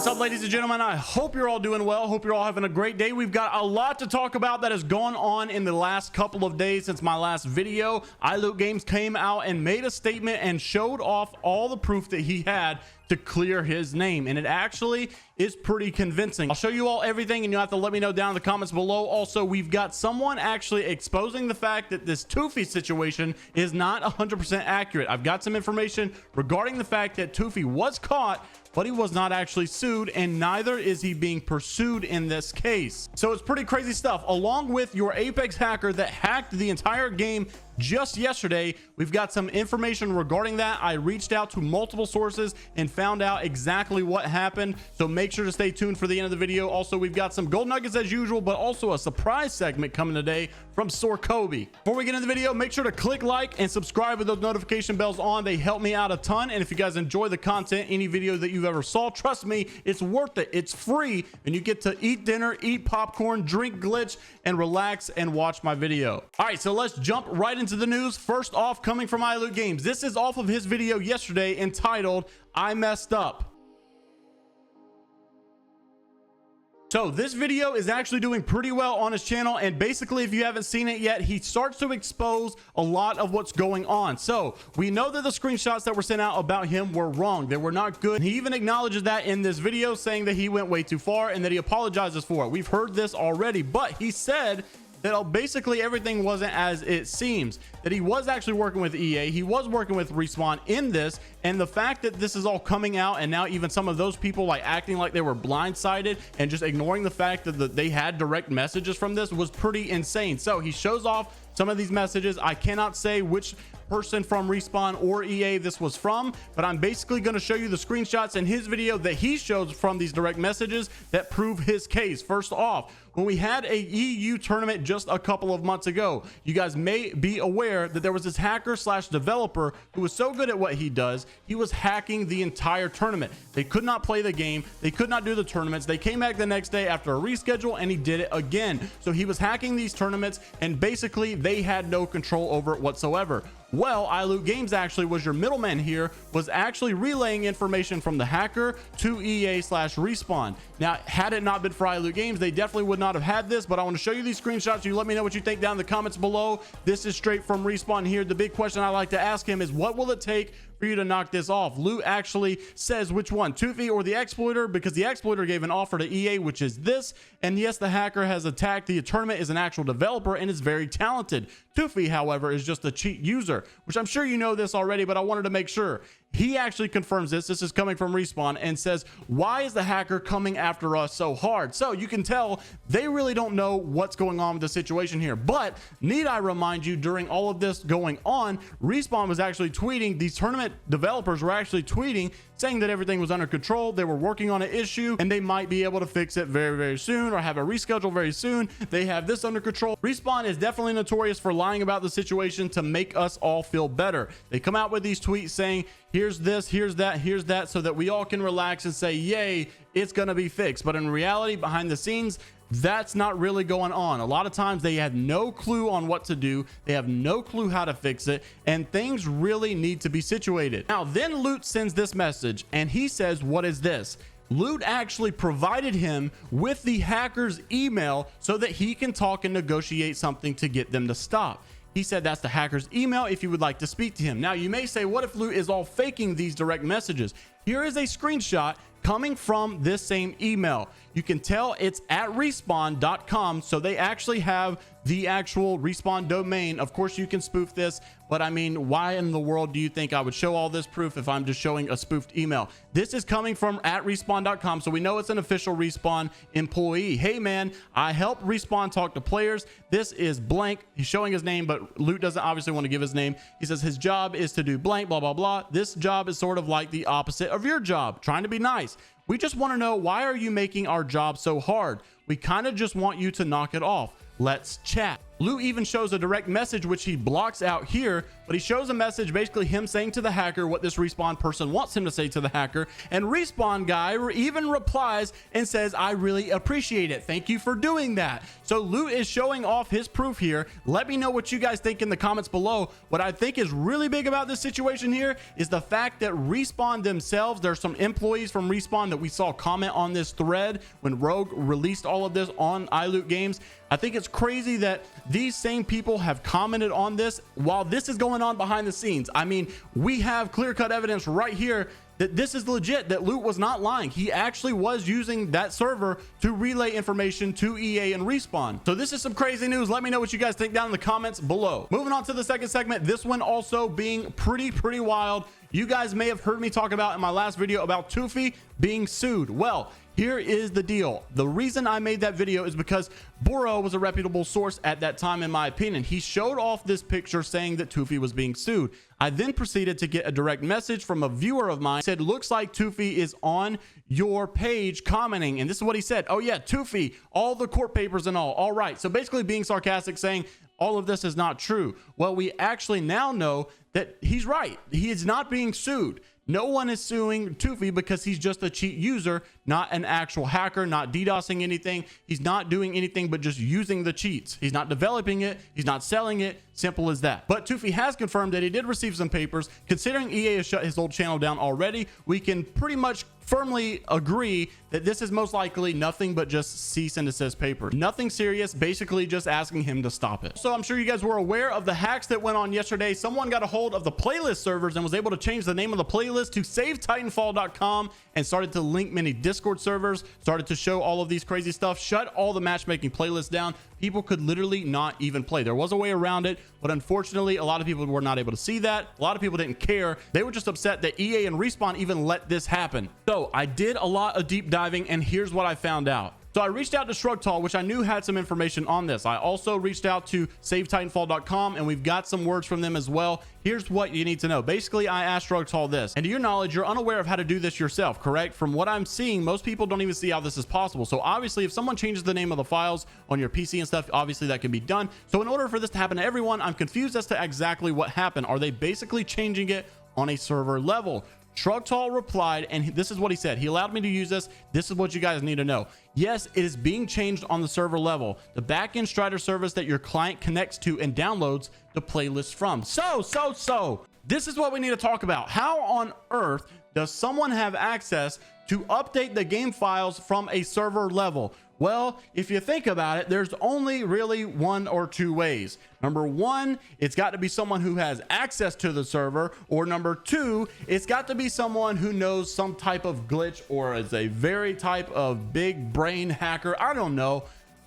What's up, ladies and gentlemen? I hope you're all doing well. Hope you're all having a great day. We've got a lot to talk about that has gone on in the last couple of days since my last video. iLootGames came out and made a statement and showed off all the proof that he had to clear his name, and it actually is pretty convincing. I'll show you all everything, and you'll have to let me know down in the comments below. Also, we've got someone actually exposing the fact that this Tufi situation is not 100% accurate. I've got some information regarding the fact that Tufi was caught, but he was not actually sued, and neither is he being pursued in this case. So it's pretty crazy stuff. Along with your Apex hacker that hacked the entire game just yesterday, we've got some information regarding that. I reached out to multiple sources and found out exactly what happened, so make sure to stay tuned for the end of the video. Also, we've got some gold nuggets as usual, but also a surprise segment coming today from Sor Kobe. Before we get into the video, make sure to click like and subscribe with those notification bells on. They help me out a ton, and if you guys enjoy the content, any video that you've ever saw, trust me, it's worth it. It's free, and you get to eat dinner, eat popcorn, drink Glytch, and relax and watch my video. All right, so let's jump right into the news. First off, coming from iLootGames, this is off of his video yesterday entitled "I Messed Up." So this video is actually doing pretty well on his channel, and basically, if you haven't seen it yet, he starts to expose a lot of what's going on. So we know that the screenshots that were sent out about him were wrong. They were not good. He even acknowledges that in this video, saying that he went way too far and that he apologizes for it. We've heard this already, but he said that basically everything wasn't as it seems, that he was actually working with EA, he was working with Respawn in this, and the fact that this is all coming out, and now even some of those people like acting like they were blindsided and just ignoring the fact that they had direct messages from this was pretty insane. So he shows off some of these messages. I cannot say which person from Respawn or EA this was from, but I'm basically going to show you the screenshots in his video that he shows from these direct messages that prove his case. First off, when we had a EU tournament just a couple of months ago, you guys may be aware that there was this hacker slash developer who was so good at what he does, he was hacking the entire tournament. They could not play the game, they could not do the tournaments. They came back the next day after a reschedule and he did it again. So he was hacking these tournaments, and basically they had no control over it whatsoever. Well, iLootGames actually was your middleman here, was actually relaying information from the hacker to EA slash Respawn. Now, had it not been for iLootGames, they definitely would not have had this, but I want to show you these screenshots. You let me know what you think down in the comments below. This is straight from Respawn here. The big question I like to ask him is, what will it take for you to knock this off? Loot actually says which one, Tufi or the exploiter, because the exploiter gave an offer to EA, which is this. And yes, the hacker has attacked the tournament, is an actual developer and is very talented. Tufi, however, is just a cheat user, which I'm sure you know this already, but I wanted to make sure. He actually confirms this. This is coming from Respawn and says, why is the hacker coming after us so hard? So you can tell they really don't know what's going on with the situation here. But need I remind you, during all of this going on, Respawn was actually tweeting, these tournament developers were actually tweeting saying that everything was under control. They were working on an issue and they might be able to fix it very, very soon, or have a reschedule very soon. They have this under control. Respawn is definitely notorious for lying about the situation to make us all feel better. They come out with these tweets saying, here's this, here's that, so that we all can relax and say, yay, it's gonna be fixed. But in reality, behind the scenes, that's not really going on. A lot of times they have no clue on what to do. They have no clue how to fix it, and things really need to be situated. Now, then Loot sends this message and he says, what is this? Loot actually provided him with the hacker's email so that he can talk and negotiate something to get them to stop. He said that's the hacker's email if you would like to speak to him. Now, you may say, what if Loot is all faking these direct messages? Here is a screenshot coming from this same email. You can tell it's at respawn.com, so they actually have the actual Respawn domain. Of course, you can spoof this, but I mean, why in the world do you think I would show all this proof if I'm just showing a spoofed email? This is coming from at respawn.com, so we know it's an official Respawn employee. Hey man, I help Respawn talk to players. This is blank. He's showing his name, but Loot doesn't obviously want to give his name. He says his job is to do blank, blah, blah, blah. This job is sort of like the opposite of your job, trying to be nice. We just want to know, why are you making our job so hard? We kind of just want you to knock it off. Let's chat. Lou even shows a direct message, which he blocks out here, but he shows a message, basically him saying to the hacker what this Respawn person wants him to say to the hacker. And Respawn guy even replies and says, I really appreciate it. Thank you for doing that. So Lou is showing off his proof here. Let me know what you guys think in the comments below. What I think is really big about this situation here is the fact that Respawn themselves, there's some employees from Respawn that we saw comment on this thread when Rogue released all of this on iLootGames. I think it's crazy that these same people have commented on this while this is going on behind the scenes. I mean, we have clear-cut evidence right here that this is legit, that Loot was not lying. He actually was using that server to relay information to EA and Respawn. So this is some crazy news. Let me know what you guys think down in the comments below. Moving on to the second segment, this one also being pretty wild. You guys may have heard me talk about in my last video about Tufi being sued. Well, here is the deal. The reason I made that video is because Boro was a reputable source at that time, in my opinion. He showed off this picture saying that Tufi was being sued. I then proceeded to get a direct message from a viewer of mine. Said, looks like Tufi is on your page commenting. And this is what he said. Oh yeah, Tufi, all the court papers and all right. So basically being sarcastic, saying all of this is not true. Well, we actually now know that he's right. He is not being sued. No one is suing Tufi because he's just a cheat user, not an actual hacker, not DDoSing anything. He's not doing anything but just using the cheats. He's not developing it. He's not selling it. Simple as that. But Tufi has confirmed that he did receive some papers. Considering EA has shut his old channel down already, we can pretty much firmly agree that this is most likely nothing but just cease and desist papers. Nothing serious, basically just asking him to stop it. So I'm sure you guys were aware of the hacks that went on yesterday. Someone got a hold of the playlist servers and was able to change the name of the playlist to SaveTitanfall.com and started to link many Discord servers, started to show all of these crazy stuff, shut all the matchmaking playlists down. People could literally not even play. There was a way around it, but unfortunately, a lot of people were not able to see that. A lot of people didn't care. They were just upset that EA and Respawn even let this happen. So I did a lot of deep diving, and here's what I found out. So I reached out to Shrugtall, which I knew had some information on this. I also reached out to SaveTitanfall.com, and we've got some words from them as well. Here's what you need to know. Basically, I asked Shrugtall this, and to your knowledge, you're unaware of how to do this yourself, correct? From what I'm seeing, most people don't even see how this is possible. So obviously, if someone changes the name of the files on your PC and stuff, obviously that can be done. So in order for this to happen to everyone, I'm confused as to exactly what happened. Are they basically changing it on a server level? Shrugtall replied, and this is what he said. He allowed me to use this. This is what you guys need to know. Yes, it is being changed on the server level. The backend Strider service that your client connects to and downloads the playlist from. So this is what we need to talk about. How on earth does someone have access to update the game files from a server level? Well, if you think about it, there's only really one or two ways. Number one, it's got to be someone who has access to the server, or number two, it's got to be someone who knows some type of glitch or is a very type of big brain hacker. I don't know,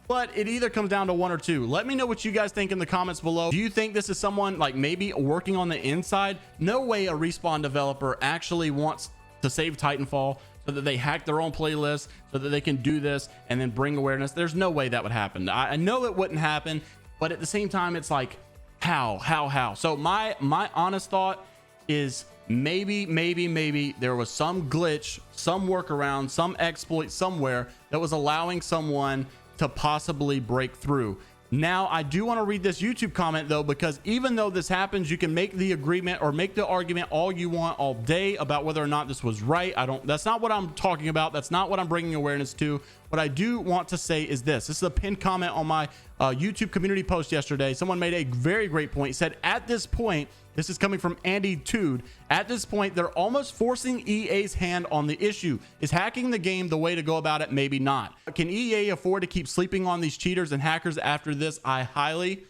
but it either comes down to one or two. Let me know what you guys think in the comments below. Do you think this is someone like maybe working on the inside? No way a Respawn developer actually wants to save Titanfall so that they hack their own playlist so that they can do this and then bring awareness. There's no way that would happen. I know it wouldn't happen, but at the same time, it's like, how? So my honest thought is maybe there was some glitch, some workaround, some exploit somewhere that was allowing someone to possibly break through. Now, I do want to read this YouTube comment though, because even though this happens, you can make the agreement or make the argument all you want all day about whether or not this was right. That's not what I'm talking about. That's not what I'm bringing awareness to. What I do want to say is this is a pinned comment on my YouTube community post yesterday. Someone made a very great point. He said, at this point, this is coming from Andy Tude. At this point, they're almost forcing EA's hand on the issue. Is hacking the game the way to go about it? Maybe not. Can EA afford to keep sleeping on these cheaters and hackers after this? I highly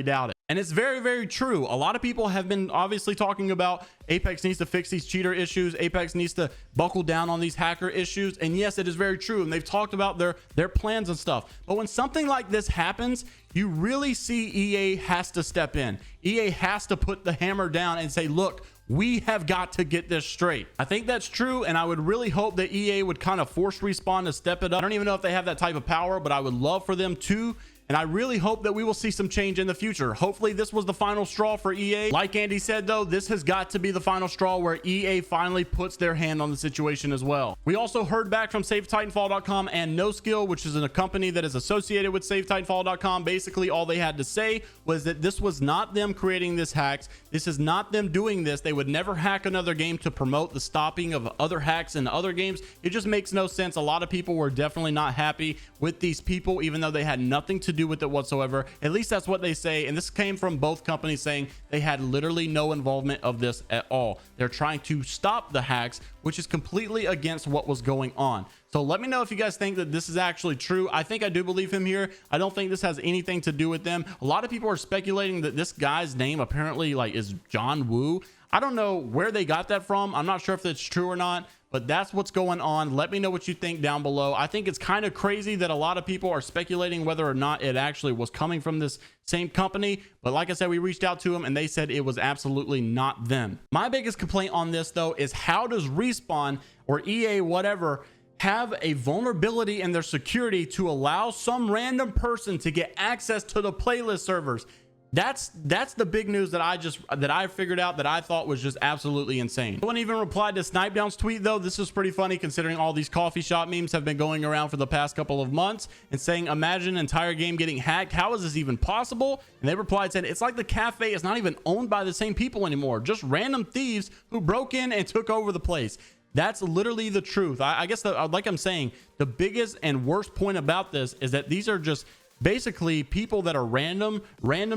doubt it. And it's very true. A lot of people have been obviously talking about Apex needs to fix these cheater issues. Apex needs to buckle down on these hacker issues. And yes, it is very true. And they've talked about their plans and stuff. But when something like this happens, you really see EA has to step in. EA has to put the hammer down and say, look, we have got to get this straight. I think that's true, and I would really hope that EA would kind of force Respawn to step it up. I don't even know if they have that type of power, but I would love for them to. and I really hope that we will see some change in the future. Hopefully this was the final straw for EA. Like Andy said though, this has got to be the final straw where EA finally puts their hand on the situation as well. We also heard back from SaveTitanFall.com and No Skill, which is a company that is associated with SaveTitanFall.com. Basically all they had to say was that this was not them creating this hacks. This is not them doing this. They would never hack another game to promote the stopping of other hacks in other games. It just makes no sense. A lot of people were definitely not happy with these people, even though they had nothing to do with it whatsoever. At least that's what they say, and this came from both companies saying they had literally no involvement of this at all. They're trying to stop the hacks, which is completely against what was going on. So let me know if you guys think that this is actually true. I think I do believe him here. I don't think this has anything to do with them. A lot of people are speculating that this guy's name apparently like is John Woo. I don't know where they got that from. I'm not sure if that's true or not, but that's what's going on. Let me know what you think down below. I think it's kind of crazy that a lot of people are speculating whether or not it actually was coming from this same company. But like I said, we reached out to them and they said it was absolutely not them. My biggest complaint on this though is how does Respawn or EA, whatever, have a vulnerability in their security to allow some random person to get access to the playlist servers? That's the big news that I figured out that I thought was just absolutely insane. No one even replied to Snipedown's tweet though. This is pretty funny considering all these coffee shop memes have been going around for the past couple of months and saying, imagine an entire game getting hacked. How is this even possible? And they replied saying, it's like the cafe is not even owned by the same people anymore. Just random thieves who broke in and took over the place. That's literally the truth. I guess like I'm saying, the biggest and worst point about this is that these are just basically people that are random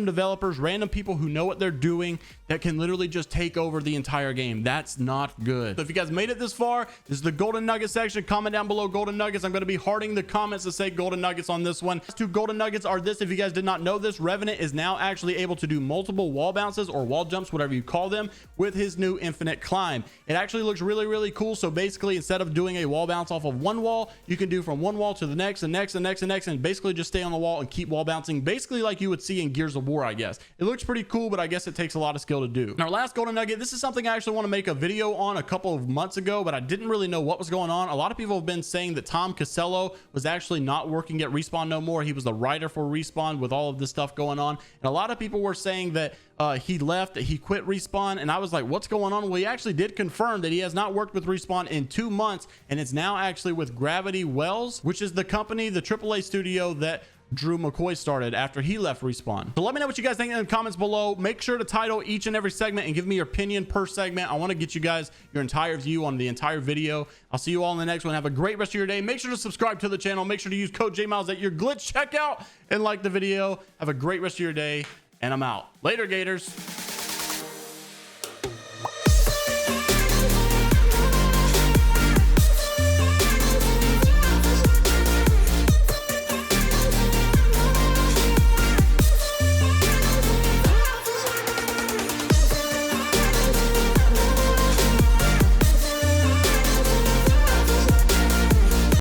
developers, random people who know what they're doing that can literally just take over the entire game. That's not good. So if you guys made it this far, this is the golden nugget section. Comment down below golden nuggets. I'm going to be hearting the comments to say golden nuggets on this one. Two golden nuggets are this. If you guys did not know this, Revenant is now actually able to do multiple wall bounces or wall jumps, whatever you call them, with his new infinite climb. It actually looks really cool. So basically instead of doing a wall bounce off of one wall, you can do from one wall to the next and next and next and next and basically just stay on the wall and keep wall bouncing, basically like you would see in Gears of War. I guess it looks pretty cool, but I guess it takes a lot of skill to do. And our last golden nugget, this is something I actually want to make a video on a couple of months ago, but I didn't really know what was going on. A lot of people have been saying that Tom Casello was actually not working at Respawn no more. He was the writer for Respawn with all of this stuff going on, and a lot of people were saying that he left, that he quit Respawn, and I was like, what's going on? Well, he actually did confirm that he has not worked with Respawn in 2 months, and it's now actually with Gravity Wells, which is the company, the AAA studio that Drew McCoy started after he left Respawn. So let me know what you guys think in the comments below. Make sure to title each and every segment and give me your opinion per segment. I want to get you guys your entire view on the entire video. I'll see you all in the next one. Have a great rest of your day. Make sure to subscribe to the channel. Make sure to use code JMeyels at your Glytch checkout and like the video. Have a great rest of your day, and I'm out. Later, Gators.